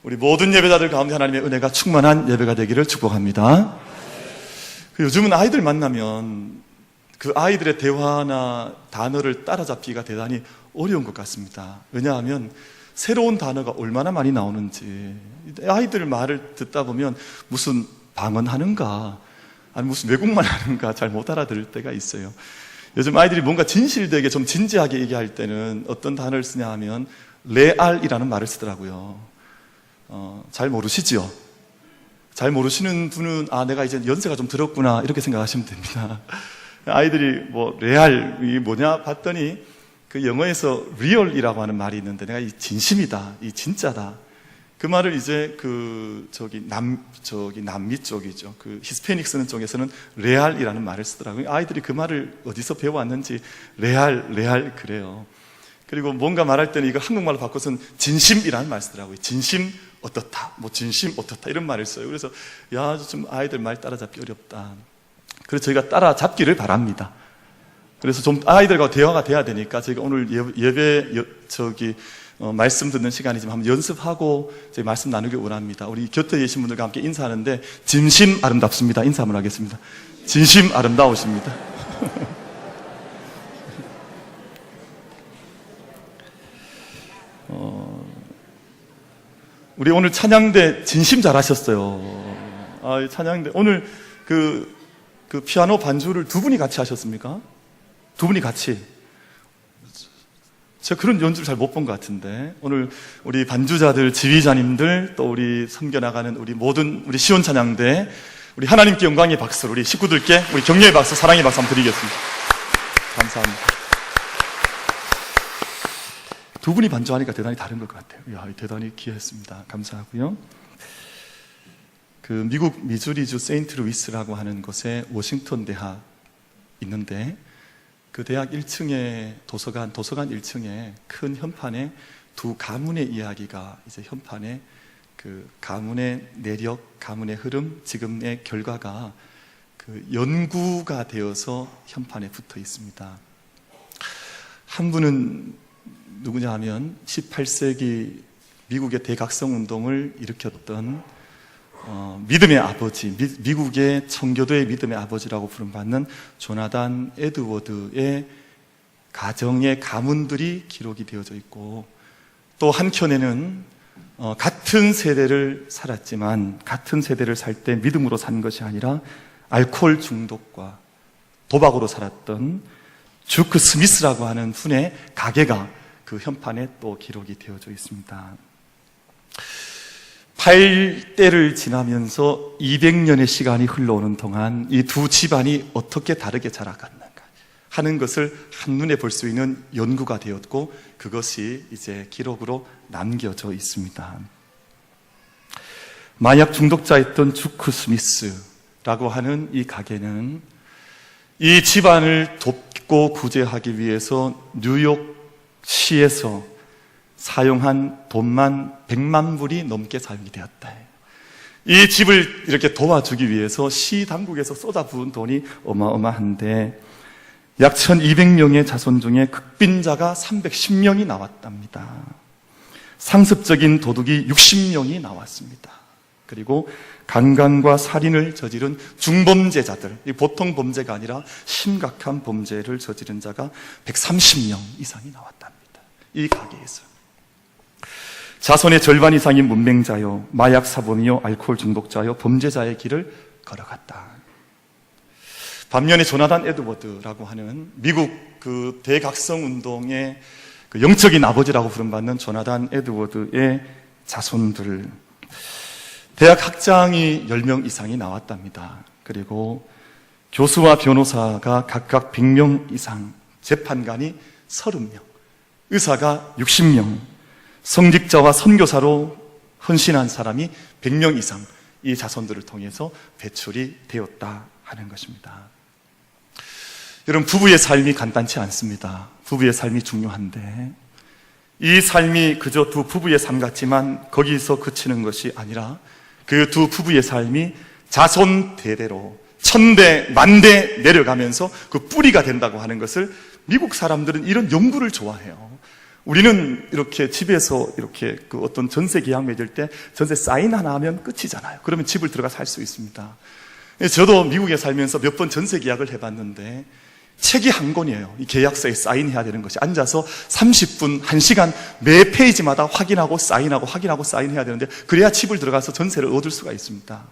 우리 모든 예배자들 가운데 하나님의 은혜가 충만한 예배가 되기를 축복합니다. 요즘은 아이들 만나면 그 아이들의 대화나 단어를 따라잡기가 대단히 어려운 것 같습니다. 왜냐하면 새로운 단어가 얼마나 많이 나오는지, 아이들 말을 듣다 보면 무슨 방언하는가 아니 무슨 외국말 하는가 잘 못 알아들을 때가 있어요. 요즘 아이들이 뭔가 진실되게 좀 진지하게 얘기할 때는 어떤 단어를 쓰냐 하면 레알이라는 말을 쓰더라고요. 잘 모르시죠? 잘 모르시는 분은 내가 이제 연세가 좀 들었구나 이렇게 생각하시면 됩니다. 아이들이 레알이 뭐냐 봤더니 그 영어에서 real이라고 하는 말이 있는데, 내가 이 진심이다, 이 진짜다, 그 말을 이제 남미 쪽이죠. 그 히스패닉 쓰는 쪽에서는 레알이라는 말을 쓰더라고요. 아이들이 그 말을 어디서 배워왔는지 레알 그래요. 그리고 뭔가 말할 때는 이거 한국말로 바꿔서는 진심이라는 말 쓰더라고요. 진심 어떻다, 진심 어떻다 이런 말을 써요. 그래서 좀 아이들 말 따라잡기 어렵다. 그래서 저희가 따라잡기를 바랍니다. 그래서 좀 아이들과 대화가 돼야 되니까 저희가 오늘 말씀 듣는 시간이지만 한번 연습하고 저희 말씀 나누길 원합니다. 우리 곁에 계신 분들과 함께 인사하는데, 진심 아름답습니다. 인사 한번 하겠습니다. 진심 아름다우십니다. 우리 오늘 찬양대 진심 잘하셨어요. 찬양대 오늘 그 피아노 반주를 두 분이 같이 하셨습니까? 두 분이 같이. 제가 그런 연주를 잘 못 본 것 같은데, 오늘 우리 반주자들, 지휘자님들, 또 우리 섬겨나가는 우리 모든 우리 시온 찬양대, 우리 하나님께 영광의 박수, 우리 식구들께 우리 격려의 박수, 사랑의 박수 한번 드리겠습니다. 감사합니다. 두 분이 반주하니까 대단히 다른 것 같아요. 대단히 귀했습니다. 감사하고요. 그 미국 미주리주 세인트루이스라고 하는 곳에 워싱턴 대학 있는데, 그 대학 1층에 도서관 1층에 큰 현판에 두 가문의 이야기가 이제 현판에 그 가문의 내력, 가문의 흐름, 지금의 결과가 그 연구가 되어서 현판에 붙어 있습니다. 한 분은 누구냐 하면 18세기 미국의 대각성 운동을 일으켰던 믿음의 아버지, 미국의 청교도의 믿음의 아버지라고 부름받는 조나단 에드워드의 가정의 가문들이 기록이 되어져 있고, 또 한켠에는 같은 세대를 살았지만 같은 세대를 살 때 믿음으로 산 것이 아니라 알코올 중독과 도박으로 살았던 주크 스미스라고 하는 분의 가게가 그 현판에 또 기록이 되어져 있습니다. 8대를 지나면서 200년의 시간이 흘러오는 동안 이 두 집안이 어떻게 다르게 자라갔는가 하는 것을 한눈에 볼 수 있는 연구가 되었고, 그것이 이제 기록으로 남겨져 있습니다. 마약 중독자였던 주크 스미스라고 하는 이 가게는 이 집안을 돕고 구제하기 위해서 뉴욕시에서 사용한 돈만 100만 불이 넘게 사용이 되었다. 이 집을 이렇게 도와주기 위해서 시 당국에서 쏟아부은 돈이 어마어마한데, 약 1200명의 자손 중에 극빈자가 310명이 나왔답니다. 상습적인 도둑이 60명이 나왔습니다. 그리고 강간과 살인을 저지른 중범죄자들, 보통 범죄가 아니라 심각한 범죄를 저지른 자가 130명 이상이 나왔답니다. 이 가게에서 자손의 절반 이상이 문맹자요, 마약 사범이요, 알코올 중독자요, 범죄자의 길을 걸어갔다. 반면에 조나단 에드워드라고 하는 미국 그 대각성 운동의 그 영적인 아버지라고 부름받는 조나단 에드워드의 자손들, 대학 학장이 10명 이상이 나왔답니다. 그리고 교수와 변호사가 각각 100명 이상, 재판관이 30명, 의사가 60명, 성직자와 선교사로 헌신한 사람이 100명 이상 이 자손들을 통해서 배출이 되었다 하는 것입니다. 여러분, 부부의 삶이 간단치 않습니다. 부부의 삶이 중요한데, 이 삶이 그저 두 부부의 삶 같지만 거기서 그치는 것이 아니라 그 두 부부의 삶이 자손 대대로 1000대, 10,000대 내려가면서 그 뿌리가 된다고 하는 것을, 미국 사람들은 이런 연구를 좋아해요. 우리는 이렇게 집에서 이렇게 그 어떤 전세 계약 맺을 때 전세 사인 하나 하면 끝이잖아요. 그러면 집을 들어가 살 수 있습니다. 저도 미국에 살면서 몇 번 전세 계약을 해봤는데 책이 한 권이에요. 이 계약서에 사인해야 되는 것이. 앉아서 30분, 1시간 매 페이지마다 확인하고 사인하고 확인하고 사인해야 되는데 그래야 집을 들어가서 전세를 얻을 수가 있습니다.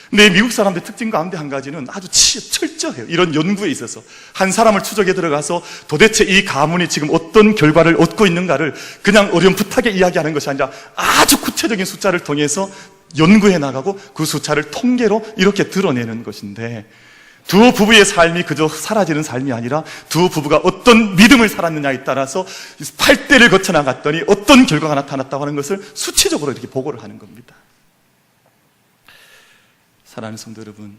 근데 미국 사람들 특징 가운데 한 가지는 아주 철저해요. 이런 연구에 있어서 한 사람을 추적에 들어가서 도대체 이 가문이 지금 어떤 결과를 얻고 있는가를 그냥 어렴풋하게 이야기하는 것이 아니라 아주 구체적인 숫자를 통해서 연구해 나가고 그 숫자를 통계로 이렇게 드러내는 것인데, 두 부부의 삶이 그저 사라지는 삶이 아니라 두 부부가 어떤 믿음을 살았느냐에 따라서 8대를 거쳐 나갔더니 어떤 결과가 나타났다고 하는 것을 수치적으로 이렇게 보고를 하는 겁니다. 사랑하는 성도 여러분,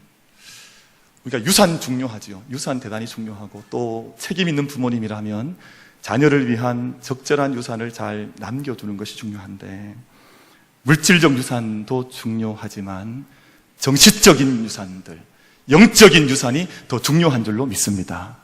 우리가 유산 중요하지요. 유산 대단히 중요하고, 또 책임 있는 부모님이라면 자녀를 위한 적절한 유산을 잘 남겨두는 것이 중요한데, 물질적 유산도 중요하지만 정신적인 유산들, 영적인 유산이 더 중요한 줄로 믿습니다.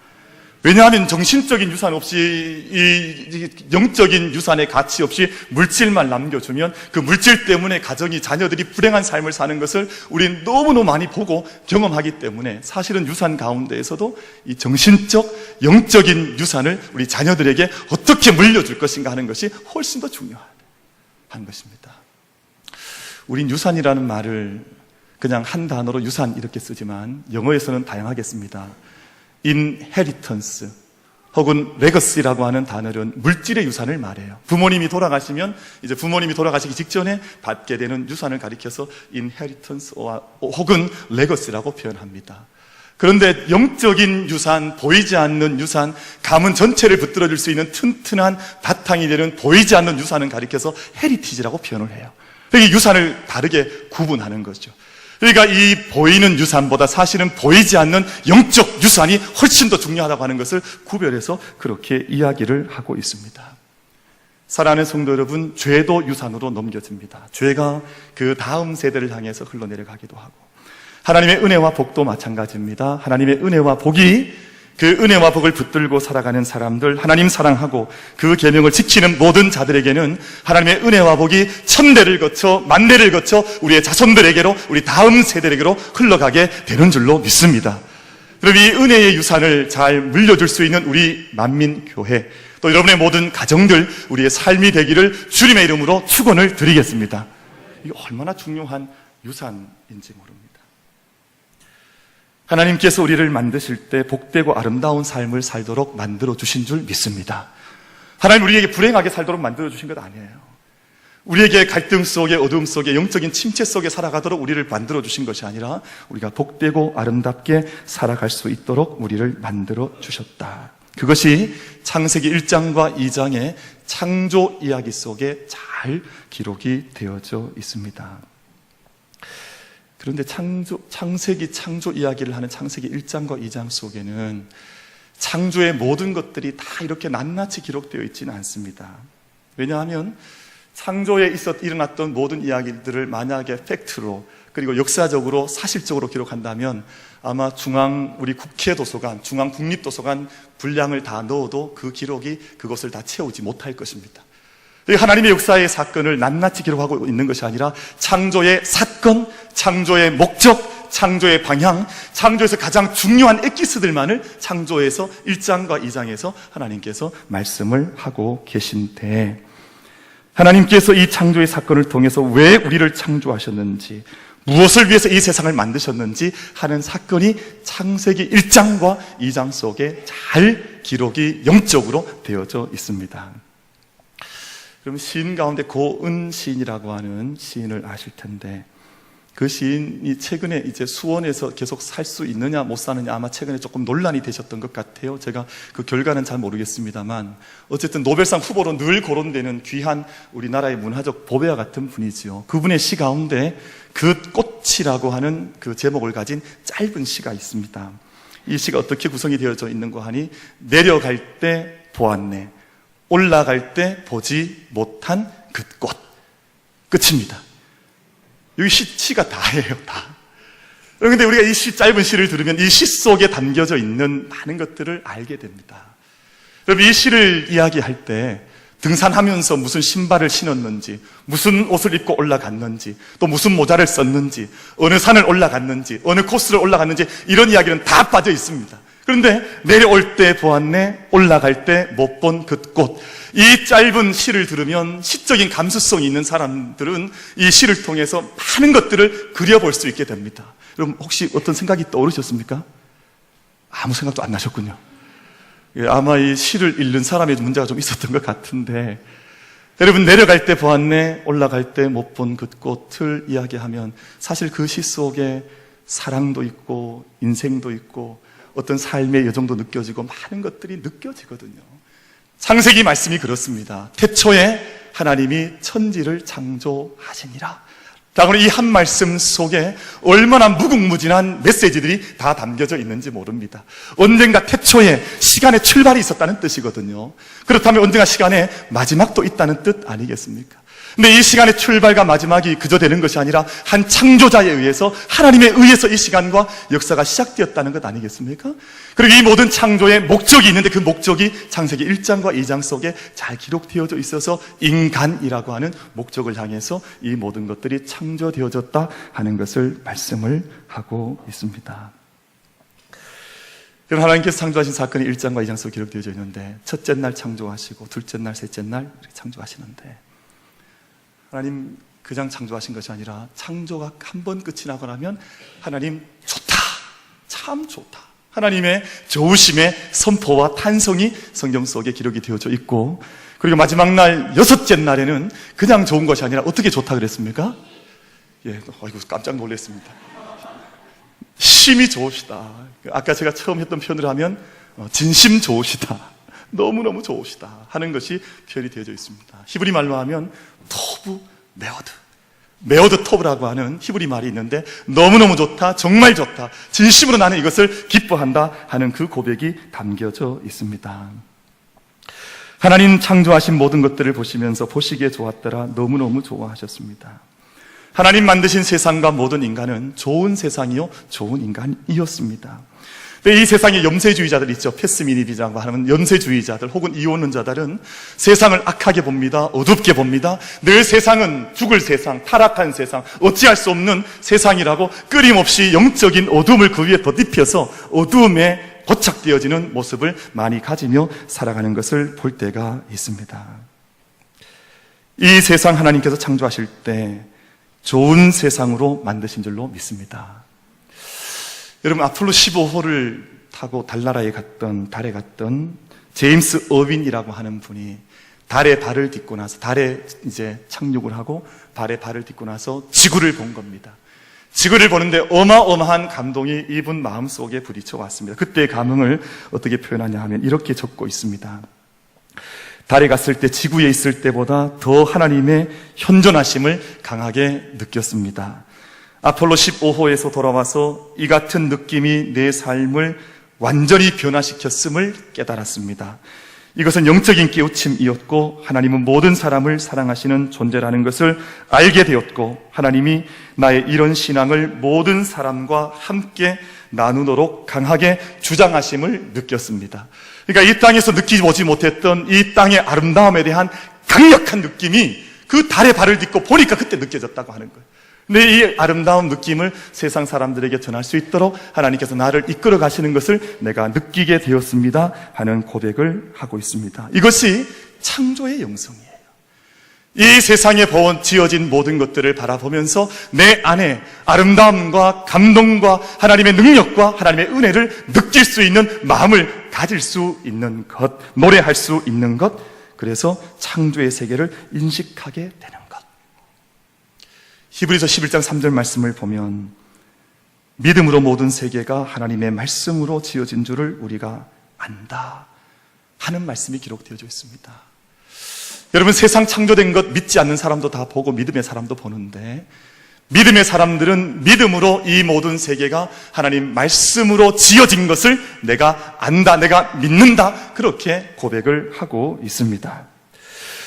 왜냐하면 정신적인 유산 없이, 이 영적인 유산의 가치 없이 물질만 남겨주면 그 물질 때문에 가정이, 자녀들이 불행한 삶을 사는 것을 우리는 너무너무 많이 보고 경험하기 때문에, 사실은 유산 가운데에서도 이 정신적, 영적인 유산을 우리 자녀들에게 어떻게 물려줄 것인가 하는 것이 훨씬 더 중요한 것입니다. 우린 유산이라는 말을 그냥 한 단어로 유산 이렇게 쓰지만 영어에서는 다양하게 씁니다. inheritance 혹은 legacy라고 하는 단어는 물질의 유산을 말해요. 부모님이 돌아가시면 이제 부모님이 돌아가시기 직전에 받게 되는 유산을 가리켜서 inheritance 혹은 legacy라고 표현합니다. 그런데 영적인 유산, 보이지 않는 유산, 가문 전체를 붙들어줄 수 있는 튼튼한 바탕이 되는 보이지 않는 유산은 가리켜서 heritage라고 표현을 해요. 이 유산을 다르게 구분하는 거죠. 그러니까 이 보이는 유산보다 사실은 보이지 않는 영적 유산이 훨씬 더 중요하다고 하는 것을 구별해서 그렇게 이야기를 하고 있습니다. 사랑하는 성도 여러분, 죄도 유산으로 넘겨집니다. 죄가 그 다음 세대를 향해서 흘러내려가기도 하고, 하나님의 은혜와 복도 마찬가지입니다. 하나님의 은혜와 복이, 그 은혜와 복을 붙들고 살아가는 사람들, 하나님 사랑하고 그 계명을 지키는 모든 자들에게는 하나님의 은혜와 복이 천대를 거쳐 만대를 거쳐 우리의 자손들에게로, 우리 다음 세대에게로 흘러가게 되는 줄로 믿습니다. 그럼 이 은혜의 유산을 잘 물려줄 수 있는 우리 만민교회, 또 여러분의 모든 가정들, 우리의 삶이 되기를 주님의 이름으로 축원을 드리겠습니다. 이게 얼마나 중요한 유산인지 모릅니다. 하나님께서 우리를 만드실 때 복되고 아름다운 삶을 살도록 만들어 주신 줄 믿습니다. 하나님 우리에게 불행하게 살도록 만들어 주신 것 아니에요. 우리에게 갈등 속에, 어두움 속에, 영적인 침체 속에 살아가도록 우리를 만들어 주신 것이 아니라 우리가 복되고 아름답게 살아갈 수 있도록 우리를 만들어 주셨다. 그것이 창세기 1장과 2장의 창조 이야기 속에 잘 기록이 되어져 있습니다. 그런데 창세기 창조 이야기를 하는 창세기 1장과 2장 속에는 창조의 모든 것들이 다 이렇게 낱낱이 기록되어 있지는 않습니다. 왜냐하면 창조에 일어났던 모든 이야기들을 만약에 팩트로, 그리고 역사적으로, 사실적으로 기록한다면 아마 우리 국회 도서관, 중앙 국립도서관 분량을 다 넣어도 그 기록이 그것을 다 채우지 못할 것입니다. 하나님의 역사의 사건을 낱낱이 기록하고 있는 것이 아니라 창조의 사건, 창조의 목적, 창조의 방향, 창조에서 가장 중요한 엑기스들만을 창조에서 1장과 2장에서 하나님께서 말씀을 하고 계신데, 하나님께서 이 창조의 사건을 통해서 왜 우리를 창조하셨는지, 무엇을 위해서 이 세상을 만드셨는지 하는 사건이 창세기 1장과 2장 속에 잘 기록이 영적으로 되어져 있습니다. 그럼 시인 가운데 고은 시인이라고 하는 시인을 아실 텐데, 그 시인이 최근에 이제 수원에서 계속 살 수 있느냐 못 사느냐 아마 최근에 조금 논란이 되셨던 것 같아요. 제가 그 결과는 잘 모르겠습니다만 어쨌든 노벨상 후보로 늘 거론되는 귀한 우리나라의 문화적 보배와 같은 분이지요. 그분의 시 가운데 그 꽃이라고 하는 그 제목을 가진 짧은 시가 있습니다. 이 시가 어떻게 구성이 되어져 있는가 하니, 내려갈 때 보았네, 올라갈 때 보지 못한 그 꽃. 끝입니다. 여기 시가 다예요, 다. 그런데 우리가 이 짧은 시를 들으면 이 시 속에 담겨져 있는 많은 것들을 알게 됩니다. 여러분, 이 시를 이야기할 때 등산하면서 무슨 신발을 신었는지, 무슨 옷을 입고 올라갔는지, 또 무슨 모자를 썼는지, 어느 산을 올라갔는지, 어느 코스를 올라갔는지, 이런 이야기는 다 빠져 있습니다. 그런데 내려올 때 보았네, 올라갈 때 못 본 그 꽃. 이 짧은 시를 들으면 시적인 감수성이 있는 사람들은 이 시를 통해서 많은 것들을 그려볼 수 있게 됩니다. 여러분 혹시 어떤 생각이 떠오르셨습니까? 아무 생각도 안 나셨군요. 아마 이 시를 읽는 사람의 문제가 좀 있었던 것 같은데, 여러분 내려갈 때 보았네, 올라갈 때 못 본 그 꽃을 이야기하면 사실 그 시 속에 사랑도 있고 인생도 있고 어떤 삶의 여정도 느껴지고 많은 것들이 느껴지거든요. 창세기 말씀이 그렇습니다. 태초에 하나님이 천지를 창조하시니라 라고는 이 한 말씀 속에 얼마나 무궁무진한 메시지들이 다 담겨져 있는지 모릅니다. 언젠가 태초에 시간의 출발이 있었다는 뜻이거든요. 그렇다면 언젠가 시간의 마지막도 있다는 뜻 아니겠습니까? 근데 이 시간의 출발과 마지막이 그저 되는 것이 아니라 한 창조자에 의해서, 하나님에 의해서 이 시간과 역사가 시작되었다는 것 아니겠습니까? 그리고 이 모든 창조의 목적이 있는데 그 목적이 창세기 1장과 2장 속에 잘 기록되어져 있어서 인간이라고 하는 목적을 향해서 이 모든 것들이 창조되어졌다 하는 것을 말씀을 하고 있습니다. 하나님께서 창조하신 사건이 1장과 2장 속에 기록되어져 있는데, 첫째 날 창조하시고 둘째 날, 셋째 날 이렇게 창조하시는데, 하나님 그냥 창조하신 것이 아니라 창조가 한 번 끝이 나고 나면 하나님 좋다, 참 좋다, 하나님의 좋으심의 선포와 탄성이 성경 속에 기록이 되어져 있고, 그리고 마지막 날 여섯째 날에는 그냥 좋은 것이 아니라 어떻게 좋다 그랬습니까? 아이고 깜짝 놀랐습니다. 심히 좋으시다. 아까 제가 처음 했던 표현을 하면 진심 좋으시다, 너무너무 좋으시다 하는 것이 표현이 되어져 있습니다. 히브리 말로 하면 토브 메오드 토브라고 하는 히브리 말이 있는데, 너무너무 좋다, 정말 좋다, 진심으로 나는 이것을 기뻐한다 하는 그 고백이 담겨져 있습니다. 하나님 창조하신 모든 것들을 보시면서 보시기에 좋았더라, 너무너무 좋아하셨습니다. 하나님 만드신 세상과 모든 인간은 좋은 세상이요 좋은 인간이었습니다. 이 세상에 염세주의자들 있죠. 패스미니즘이라고 하는 염세주의자들 혹은 이혼론자들은 세상을 악하게 봅니다. 어둡게 봅니다. 늘 세상은 죽을 세상, 타락한 세상, 어찌할 수 없는 세상이라고 끊임없이 영적인 어둠을 그 위에 덧입혀서 어두움에 고착되어지는 모습을 많이 가지며 살아가는 것을 볼 때가 있습니다. 이 세상 하나님께서 창조하실 때 좋은 세상으로 만드신 줄로 믿습니다. 여러분 아폴로 15호를 타고 달에 갔던 제임스 어윈이라고 하는 분이 달에 발을 딛고 나서, 달에 이제 착륙을 하고 달에 발을 딛고 나서 지구를 본 겁니다. 지구를 보는데 어마어마한 감동이 이분 마음속에 부딪혀 왔습니다. 그때의 감흥을 어떻게 표현하냐 하면 이렇게 적고 있습니다. 달에 갔을 때 지구에 있을 때보다 더 하나님의 현존하심을 강하게 느꼈습니다. 아폴로 15호에서 돌아와서 이 같은 느낌이 내 삶을 완전히 변화시켰음을 깨달았습니다. 이것은 영적인 깨우침이었고 하나님은 모든 사람을 사랑하시는 존재라는 것을 알게 되었고, 하나님이 나의 이런 신앙을 모든 사람과 함께 나누도록 강하게 주장하심을 느꼈습니다. 그러니까 이 땅에서 느끼지 못했던 이 땅의 아름다움에 대한 강력한 느낌이 그 달에 발을 딛고 보니까 그때 느껴졌다고 하는 거예요. 근데 이 아름다운 느낌을 세상 사람들에게 전할 수 있도록 하나님께서 나를 이끌어 가시는 것을 내가 느끼게 되었습니다 하는 고백을 하고 있습니다. 이것이 창조의 영성이에요. 이 세상에 지어진 모든 것들을 바라보면서 내 안에 아름다움과 감동과 하나님의 능력과 하나님의 은혜를 느낄 수 있는 마음을 가질 수 있는 것, 노래할 수 있는 것, 그래서 창조의 세계를 인식하게 되는 것. 히브리서 11장 3절 말씀을 보면 믿음으로 모든 세계가 하나님의 말씀으로 지어진 줄을 우리가 안다 하는 말씀이 기록되어져 있습니다. 여러분 세상 창조된 것 믿지 않는 사람도 다 보고 믿음의 사람도 보는데, 믿음의 사람들은 믿음으로 이 모든 세계가 하나님 말씀으로 지어진 것을 내가 안다, 내가 믿는다, 그렇게 고백을 하고 있습니다.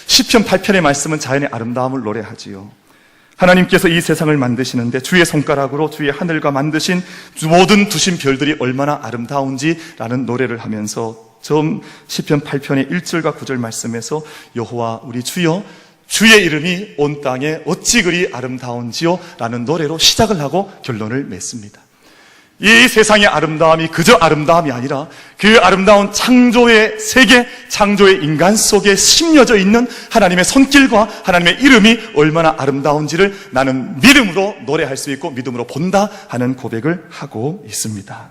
시편 8편의 말씀은 자연의 아름다움을 노래하지요. 하나님께서 이 세상을 만드시는데 주의 손가락으로 주의 하늘과 만드신 모든 두신 별들이 얼마나 아름다운지라는 노래를 하면서 처음 시편 8편의 1절과 9절 말씀에서 여호와 우리 주여 주의 이름이 온 땅에 어찌 그리 아름다운지요 라는 노래로 시작을 하고 결론을 맺습니다. 이 세상의 아름다움이 그저 아름다움이 아니라 그 아름다운 창조의 세계, 창조의 인간 속에 심려져 있는 하나님의 손길과 하나님의 이름이 얼마나 아름다운지를 나는 믿음으로 노래할 수 있고 믿음으로 본다 하는 고백을 하고 있습니다.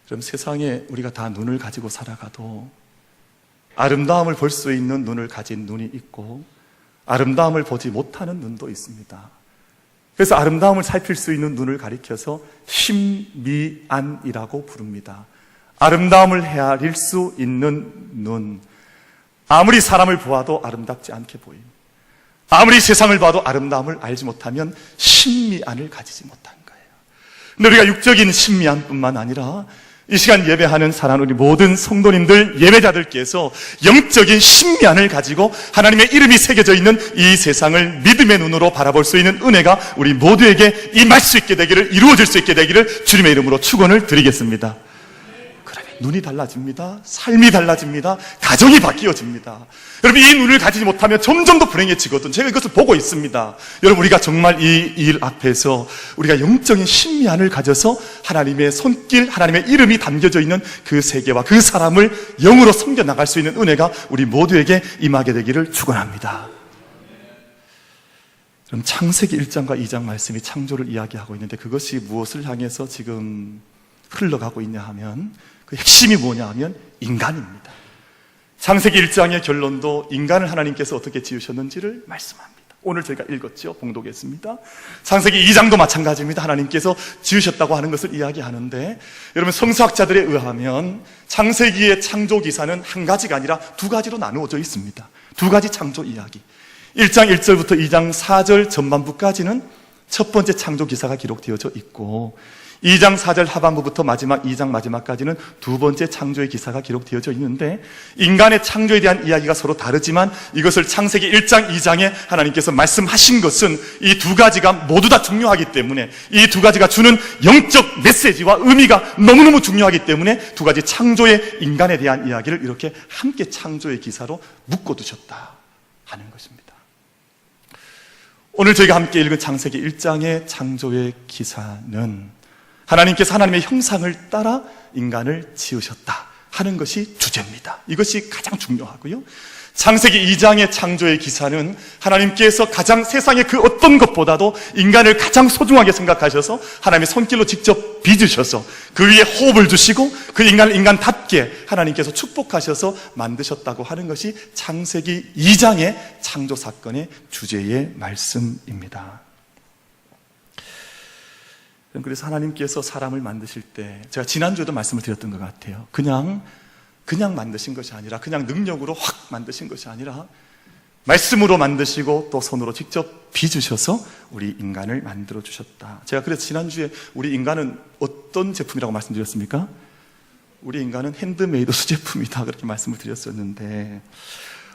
그럼 세상에 우리가 다 눈을 가지고 살아가도 아름다움을 볼 수 있는 눈을 가진 눈이 있고 아름다움을 보지 못하는 눈도 있습니다. 그래서 아름다움을 살필 수 있는 눈을 가리켜서 심미안이라고 부릅니다. 아름다움을 헤아릴 수 있는 눈. 아무리 사람을 보아도 아름답지 않게 보임. 아무리 세상을 봐도 아름다움을 알지 못하면 심미안을 가지지 못한 거예요. 근데 우리가 육적인 심미안뿐만 아니라 이 시간 예배하는 사랑하는 우리 모든 성도님들, 예배자들께서 영적인 심미안을 가지고 하나님의 이름이 새겨져 있는 이 세상을 믿음의 눈으로 바라볼 수 있는 은혜가 우리 모두에게 임할 수 있게 되기를, 이루어질 수 있게 되기를 주님의 이름으로 축원을 드리겠습니다. 그러면 눈이 달라집니다. 삶이 달라집니다. 가정이 바뀌어집니다. 여러분, 이 눈을 가지지 못하면 점점 더 불행해지거든. 제가 이것을 보고 있습니다. 여러분, 우리가 정말 이 일 앞에서 우리가 영적인 심미안을 가져서 하나님의 손길, 하나님의 이름이 담겨져 있는 그 세계와 그 사람을 영으로 섬겨나갈 수 있는 은혜가 우리 모두에게 임하게 되기를 축원합니다. 그럼 창세기 1장과 2장 말씀이 창조를 이야기하고 있는데 그것이 무엇을 향해서 지금 흘러가고 있냐 하면 그 핵심이 뭐냐 하면 인간입니다. 창세기 1장의 결론도 인간을 하나님께서 어떻게 지으셨는지를 말씀합니다. 오늘 저희가 읽었죠. 봉독했습니다. 창세기 2장도 마찬가지입니다. 하나님께서 지으셨다고 하는 것을 이야기하는데 여러분, 성서학자들에 의하면 창세기의 창조 기사는 한 가지가 아니라 두 가지로 나누어져 있습니다. 두 가지 창조 이야기. 1장 1절부터 2장 4절 전반부까지는 첫 번째 창조 기사가 기록되어져 있고 2장 4절 하반부부터 마지막 2장 마지막까지는 두 번째 창조의 기사가 기록되어져 있는데 인간의 창조에 대한 이야기가 서로 다르지만 이것을 창세기 1장 2장에 하나님께서 말씀하신 것은 이 두 가지가 모두 다 중요하기 때문에 이 두 가지가 주는 영적 메시지와 의미가 너무너무 중요하기 때문에 두 가지 창조의 인간에 대한 이야기를 이렇게 함께 창조의 기사로 묶어두셨다 하는 것입니다. 오늘 저희가 함께 읽은 창세기 1장의 창조의 기사는 하나님께서 하나님의 형상을 따라 인간을 지으셨다 하는 것이 주제입니다. 이것이 가장 중요하고요. 창세기 2장의 창조의 기사는 하나님께서 가장 세상의 그 어떤 것보다도 인간을 가장 소중하게 생각하셔서 하나님의 손길로 직접 빚으셔서 그 위에 호흡을 주시고 그 인간을 인간답게 하나님께서 축복하셔서 만드셨다고 하는 것이 창세기 2장의 창조 사건의 주제의 말씀입니다. 그래서 하나님께서 사람을 만드실 때 제가 지난주에도 말씀을 드렸던 것 같아요. 그냥 만드신 것이 아니라 그냥 능력으로 확 만드신 것이 아니라 말씀으로 만드시고 또 손으로 직접 빚으셔서 우리 인간을 만들어 주셨다. 제가 그래서 지난주에 우리 인간은 어떤 제품이라고 말씀드렸습니까? 우리 인간은 핸드메이드 수제품이다 그렇게 말씀을 드렸었는데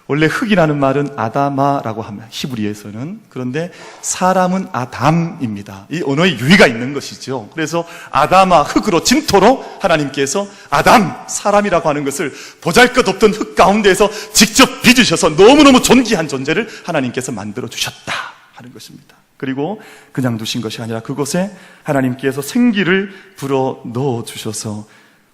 원래 흙이라는 말은 아다마라고 합니다. 히브리에서는. 그런데 사람은 아담입니다. 이 언어의 유의가 있는 것이죠. 그래서 아다마, 흙으로 진토로 하나님께서 아담, 사람이라고 하는 것을 보잘것없던 흙 가운데에서 직접 빚으셔서 너무너무 존귀한 존재를 하나님께서 만들어 주셨다 하는 것입니다. 그리고 그냥 두신 것이 아니라 그곳에 하나님께서 생기를 불어 넣어 주셔서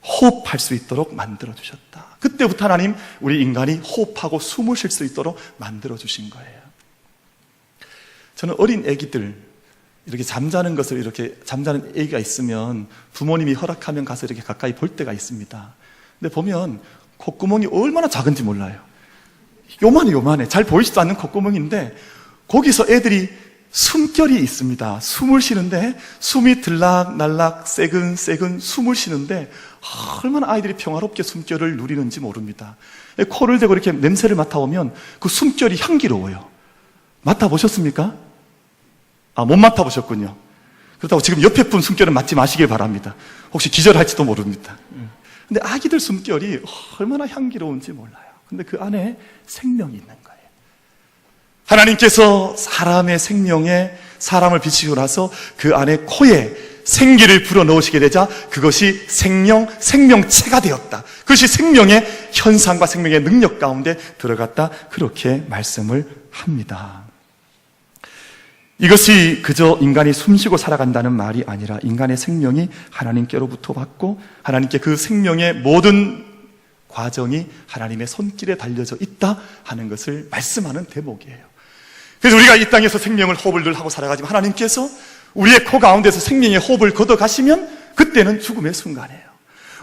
호흡할 수 있도록 만들어 주셨다. 그때부터 하나님 우리 인간이 호흡하고 숨을 쉴 수 있도록 만들어 주신 거예요. 저는 어린 아기들 이렇게 잠자는 것을 이렇게 잠자는 아기가 있으면 부모님이 허락하면 가서 이렇게 가까이 볼 때가 있습니다. 근데 보면 콧구멍이 얼마나 작은지 몰라요. 요만해. 잘 보이지도 않는 콧구멍인데 거기서 애들이 숨결이 있습니다. 숨을 쉬는데 숨이 들락날락 새근새근 숨을 쉬는데 얼마나 아이들이 평화롭게 숨결을 누리는지 모릅니다. 코를 대고 이렇게 냄새를 맡아보면 그 숨결이 향기로워요. 맡아보셨습니까? 못 맡아보셨군요. 그렇다고 지금 옆에 분 숨결은 맡지 마시길 바랍니다. 혹시 기절할지도 모릅니다. 근데 아기들 숨결이 얼마나 향기로운지 몰라요. 근데 그 안에 생명이 있는 거예요. 하나님께서 사람의 생명에 사람을 비치고 나서 그 안에 코에 생기를 불어넣으시게 되자 그것이 생명체가 되었다. 그것이 생명의 현상과 생명의 능력 가운데 들어갔다. 그렇게 말씀을 합니다. 이것이 그저 인간이 숨쉬고 살아간다는 말이 아니라 인간의 생명이 하나님께로부터 받고 하나님께 그 생명의 모든 과정이 하나님의 손길에 달려져 있다 하는 것을 말씀하는 대목이에요. 그래서 우리가 이 땅에서 생명을 호흡을 늘 하고 살아가지만 하나님께서 우리의 코 가운데서 생명의 호흡을 걷어가시면 그때는 죽음의 순간이에요.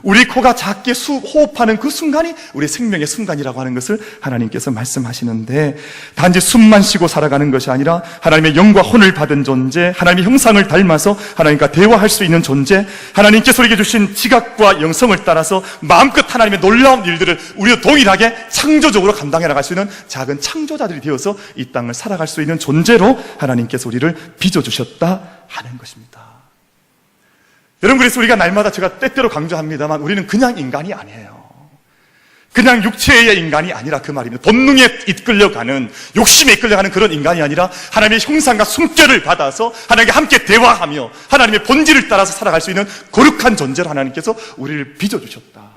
우리 코가 작게 호흡하는 그 순간이 우리 생명의 순간이라고 하는 것을 하나님께서 말씀하시는데, 단지 숨만 쉬고 살아가는 것이 아니라 하나님의 영과 혼을 받은 존재, 하나님의 형상을 닮아서 하나님과 대화할 수 있는 존재, 하나님께서 우리에게 주신 지각과 영성을 따라서 마음껏 하나님의 놀라운 일들을 우리도 동일하게 창조적으로 감당해 나갈 수 있는 작은 창조자들이 되어서 이 땅을 살아갈 수 있는 존재로 하나님께서 우리를 빚어주셨다 하는 것입니다. 여러분, 그래서 우리가 날마다 제가 때때로 강조합니다만 우리는 그냥 인간이 아니에요. 그냥 육체의 인간이 아니라 그 말입니다. 본능에 이끌려가는, 욕심에 이끌려가는 그런 인간이 아니라 하나님의 형상과 숨결을 받아서 하나님과 함께 대화하며 하나님의 본질을 따라서 살아갈 수 있는 거룩한 존재로 하나님께서 우리를 빚어주셨다.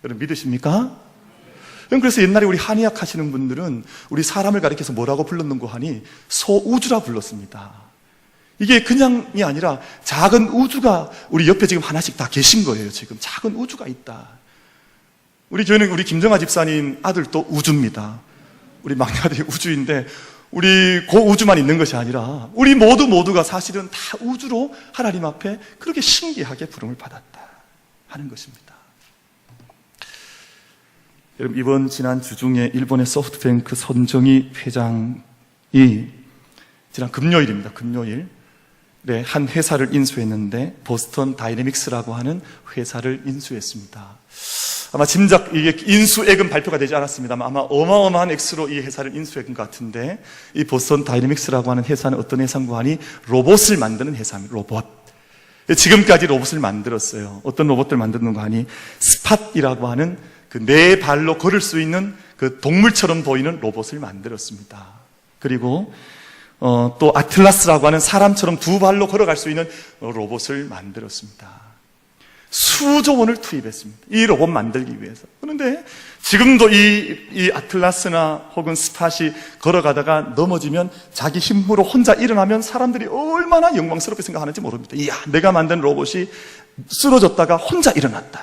여러분 믿으십니까? 그래서 옛날에 우리 한의학 하시는 분들은 우리 사람을 가리켜서 뭐라고 불렀는고 하니 소우주라 불렀습니다. 이게 그냥이 아니라 작은 우주가 우리 옆에 지금 하나씩 다 계신 거예요. 지금 작은 우주가 있다. 우리 교회는 우리 김정아 집사님 아들도 우주입니다. 우리 막내 아들이 우주인데 우리 그 우주만 있는 것이 아니라 우리 모두가 사실은 다 우주로 하나님 앞에 그렇게 신기하게 부름을 받았다 하는 것입니다. 여러분, 이번 지난 주 중에 일본의 소프트뱅크 손정희 회장이 지난 금요일입니다. 금요일 한 회사를 인수했는데 보스턴 다이내믹스라고 하는 회사를 인수했습니다. 아마 짐작 이게 인수액은 발표가 되지 않았습니다만 아마 어마어마한 액수로 이 회사를 인수한 것 같은데, 이 보스턴 다이내믹스라고 하는 회사는 어떤 회사인가 하니 로봇을 만드는 회사입니다. 로봇. 지금까지 로봇을 만들었어요. 어떤 로봇들 만드는가 하니 스팟이라고 하는 그 네 발로 걸을 수 있는 그 동물처럼 보이는 로봇을 만들었습니다. 그리고 또 아틀라스라고 하는 사람처럼 두 발로 걸어갈 수 있는 로봇을 만들었습니다. 수조 원을 투입했습니다. 이 로봇 만들기 위해서. 그런데 지금도 이 아틀라스나 혹은 스팟이 걸어가다가 넘어지면 자기 힘으로 혼자 일어나면 사람들이 얼마나 영광스럽게 생각하는지 모릅니다. 이야, 내가 만든 로봇이 쓰러졌다가 혼자 일어났다.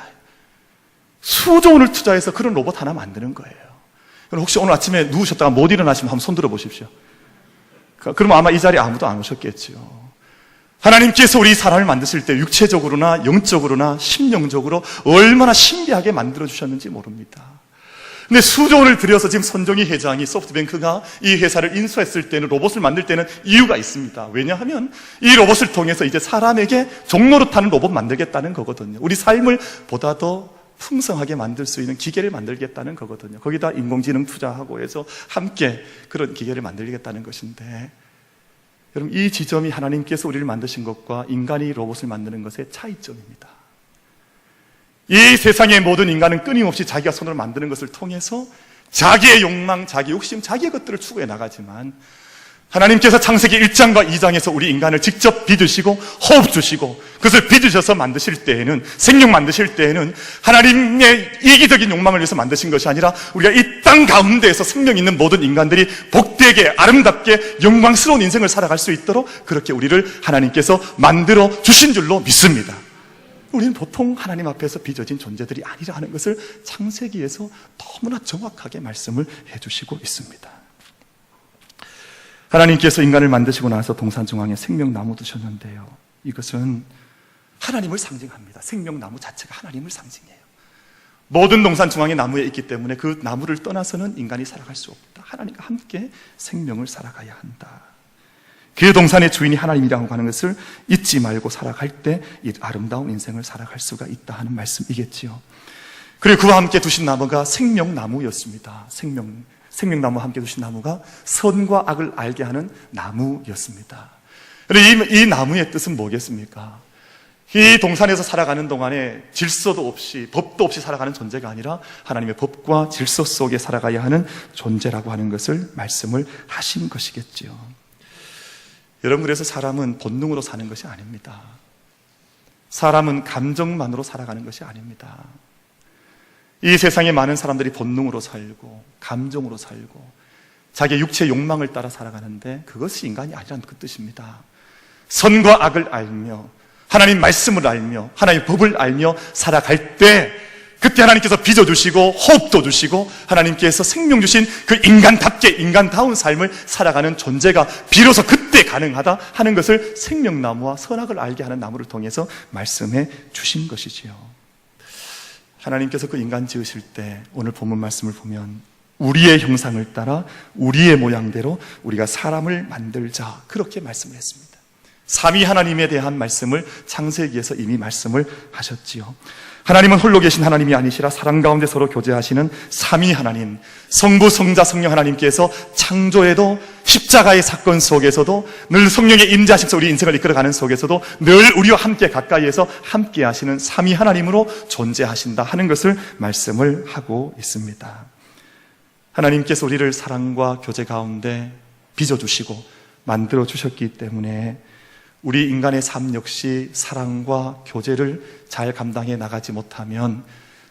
수조 원을 투자해서 그런 로봇 하나 만드는 거예요. 혹시 오늘 아침에 누우셨다가 못 일어나시면 한번 손 들어 보십시오. 그러면 아마 이 자리에 아무도 안 오셨겠죠. 하나님께서 우리 사람을 만드실 때 육체적으로나 영적으로나 심령적으로 얼마나 신비하게 만들어주셨는지 모릅니다. 근데 수조 원을 들여서 지금 손정희 회장이, 소프트뱅크가 이 회사를 인수했을 때는, 로봇을 만들 때는 이유가 있습니다. 왜냐하면 이 로봇을 통해서 이제 사람에게 종로로 타는 로봇 만들겠다는 거거든요. 우리 삶을 보다 더 풍성하게 만들 수 있는 기계를 만들겠다는 거거든요. 거기다 인공지능 투자하고 해서 함께 그런 기계를 만들겠다는 것인데, 여러분, 이 지점이 하나님께서 우리를 만드신 것과 인간이 로봇을 만드는 것의 차이점입니다. 이 세상의 모든 인간은 끊임없이 자기가 손으로 만드는 것을 통해서 자기의 욕망, 자기 욕심, 자기의 것들을 추구해 나가지만 하나님께서 창세기 1장과 2장에서 우리 인간을 직접 빚으시고 호흡 주시고 그것을 빚으셔서 만드실 때에는, 생명 만드실 때에는 하나님의 이기적인 욕망을 위해서 만드신 것이 아니라 우리가 이 땅 가운데에서 생명 있는 모든 인간들이 복되게 아름답게 영광스러운 인생을 살아갈 수 있도록 그렇게 우리를 하나님께서 만들어 주신 줄로 믿습니다. 우리는 보통 하나님 앞에서 빚어진 존재들이 아니라 하는 것을 창세기에서 너무나 정확하게 말씀을 해주시고 있습니다. 하나님께서 인간을 만드시고 나서 동산중앙에 생명나무 두셨는데요, 이것은 하나님을 상징합니다. 생명나무 자체가 하나님을 상징해요. 모든 동산중앙에 나무에 있기 때문에 그 나무를 떠나서는 인간이 살아갈 수 없다. 하나님과 함께 생명을 살아가야 한다. 그 동산의 주인이 하나님이라고 하는 것을 잊지 말고 살아갈 때 이 아름다운 인생을 살아갈 수가 있다 하는 말씀이겠지요. 그리고 그와 함께 두신 나무가 생명나무였습니다. 생명나무와 함께 두신 나무가 선과 악을 알게 하는 나무였습니다. 이 나무의 뜻은 뭐겠습니까? 이 동산에서 살아가는 동안에 질서도 없이 법도 없이 살아가는 존재가 아니라 하나님의 법과 질서 속에 살아가야 하는 존재라고 하는 것을 말씀을 하신 것이겠지요. 여러분, 그래서 사람은 본능으로 사는 것이 아닙니다. 사람은 감정만으로 살아가는 것이 아닙니다. 이 세상에 많은 사람들이 본능으로 살고 감정으로 살고 자기의 육체의 욕망을 따라 살아가는데 그것이 인간이 아니라는 그 뜻입니다. 선과 악을 알며 하나님 말씀을 알며 하나님의 법을 알며 살아갈 때 그때 하나님께서 빚어주시고 호흡도 주시고 하나님께서 생명 주신 그 인간답게 인간다운 삶을 살아가는 존재가 비로소 그때 가능하다 하는 것을 생명나무와 선악을 알게 하는 나무를 통해서 말씀해 주신 것이지요. 하나님께서 그 인간 지으실 때 오늘 본문 말씀을 보면 우리의 형상을 따라 우리의 모양대로 우리가 사람을 만들자 그렇게 말씀을 했습니다. 삼위 하나님에 대한 말씀을 창세기에서 이미 말씀을 하셨지요. 하나님은 홀로 계신 하나님이 아니시라 사랑 가운데 서로 교제하시는 삼위 하나님, 성부, 성자, 성령 하나님께서 창조에도 십자가의 사건 속에서도 늘 성령의 임재하심에서 우리 인생을 이끌어가는 속에서도 늘 우리와 함께 가까이에서 함께 하시는 삼위 하나님으로 존재하신다 하는 것을 말씀을 하고 있습니다. 하나님께서 우리를 사랑과 교제 가운데 빚어주시고 만들어주셨기 때문에 우리 인간의 삶 역시 사랑과 교제를 잘 감당해 나가지 못하면,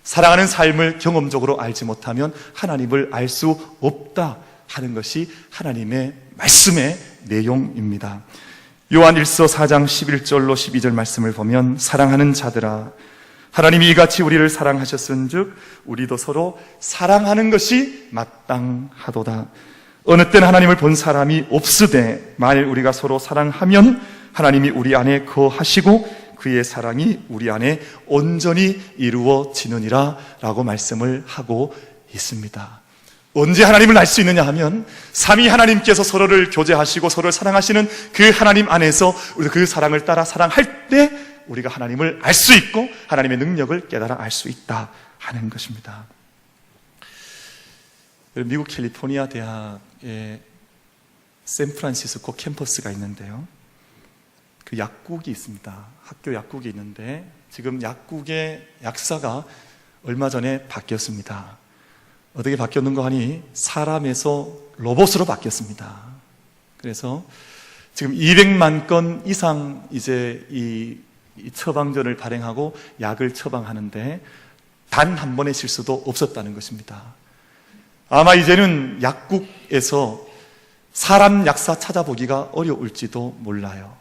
사랑하는 삶을 경험적으로 알지 못하면 하나님을 알 수 없다 하는 것이 하나님의 말씀의 내용입니다. 요한 1서 4장 11절로 12절 말씀을 보면 사랑하는 자들아 하나님이 이같이 우리를 사랑하셨은즉 우리도 서로 사랑하는 것이 마땅하도다. 어느 때는 하나님을 본 사람이 없으되 만일 우리가 서로 사랑하면 하나님이 우리 안에 거하시고 그의 사랑이 우리 안에 온전히 이루어지느니라 라고 말씀을 하고 있습니다. 언제 하나님을 알 수 있느냐 하면 삼위 하나님께서 서로를 교제하시고 서로를 사랑하시는 그 하나님 안에서 우리가 그 사랑을 따라 사랑할 때 우리가 하나님을 알 수 있고 하나님의 능력을 깨달아 알 수 있다 하는 것입니다. 미국 캘리포니아 대학의 샌프란시스코 캠퍼스가 있는데요, 그 약국이 있습니다. 학교 약국이 있는데 지금 약국의 약사가 얼마 전에 바뀌었습니다. 어떻게 바뀌었는가 하니 사람에서 로봇으로 바뀌었습니다. 그래서 지금 200만 건 이상 이제 이 처방전을 발행하고 약을 처방하는데 단 한 번의 실수도 없었다는 것입니다. 아마 이제는 약국에서 사람 약사 찾아보기가 어려울지도 몰라요.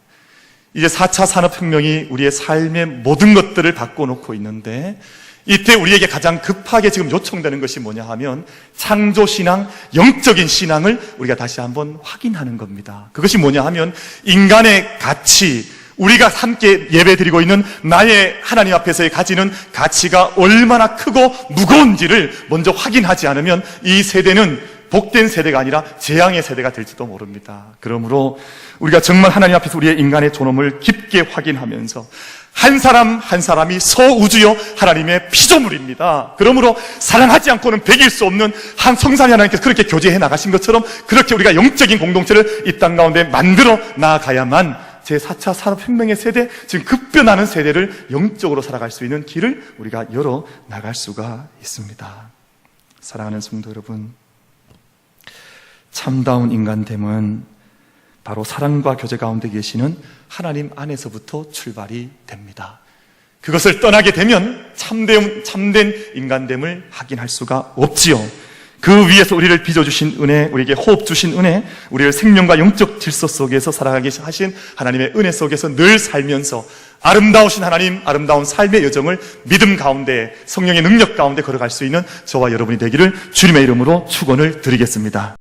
이제 4차 산업혁명이 우리의 삶의 모든 것들을 바꿔놓고 있는데 이때 우리에게 가장 급하게 지금 요청되는 것이 뭐냐 하면 창조신앙, 영적인 신앙을 우리가 다시 한번 확인하는 겁니다. 그것이 뭐냐 하면 인간의 가치, 우리가 함께 예배드리고 있는 나의 하나님 앞에서의 가지는 가치가 얼마나 크고 무거운지를 먼저 확인하지 않으면 이 세대는 복된 세대가 아니라 재앙의 세대가 될지도 모릅니다. 그러므로 우리가 정말 하나님 앞에서 우리의 인간의 존엄을 깊게 확인하면서 한 사람 한 사람이 소우주여 하나님의 피조물입니다. 그러므로 사랑하지 않고는 배길 수 없는 한 성삼위 하나님께서 그렇게 교제해 나가신 것처럼 그렇게 우리가 영적인 공동체를 이 땅 가운데 만들어 나아가야만 제4차 산업혁명의 세대, 지금 급변하는 세대를 영적으로 살아갈 수 있는 길을 우리가 열어 나갈 수가 있습니다. 사랑하는 성도 여러분, 참다운 인간됨은 바로 사랑과 교제 가운데 계시는 하나님 안에서부터 출발이 됩니다. 그것을 떠나게 되면 참된 인간됨을 확인할 수가 없지요. 그 위에서 우리를 빚어주신 은혜, 우리에게 호흡 주신 은혜, 우리를 생명과 영적 질서 속에서 살아가게 하신 하나님의 은혜 속에서 늘 살면서 아름다우신 하나님, 아름다운 삶의 여정을 믿음 가운데 성령의 능력 가운데 걸어갈 수 있는 저와 여러분이 되기를 주님의 이름으로 축원을 드리겠습니다.